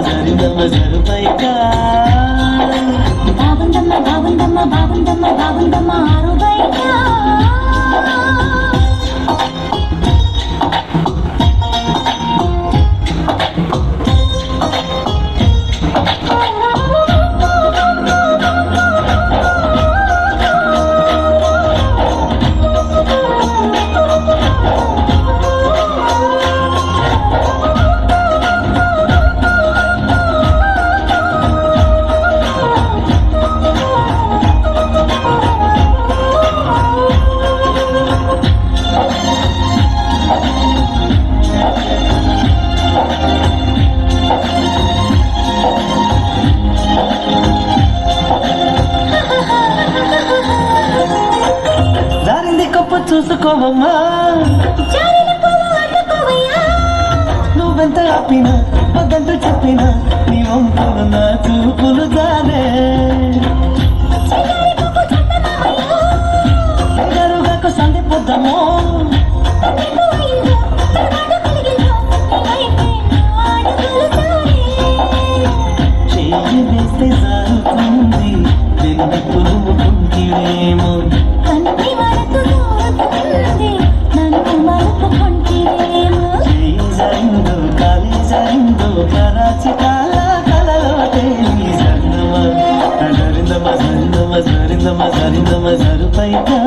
జరిందమ్మ జరుపైకా బాగుందమ్మ బాగుందమ్మ బాగుందమ్మ బాగుందమ్మ ఆరుబైకా చూసుకోవమ్మా నువ్వెంత ఆపినా వద్దంటూ చెప్పినా నీ వంపులు నా చూపులు జానే ఎగరుగాకు సంధి పొద్దమో చెయ్యి వేస్తే జారుతుంది వెన్ను పులుముకుంటేమో కరాచి కలలో తేలి జరిందమ్మ జరిందమ్మ జరిందమ్మ జరిందమ్మ జరుపైకా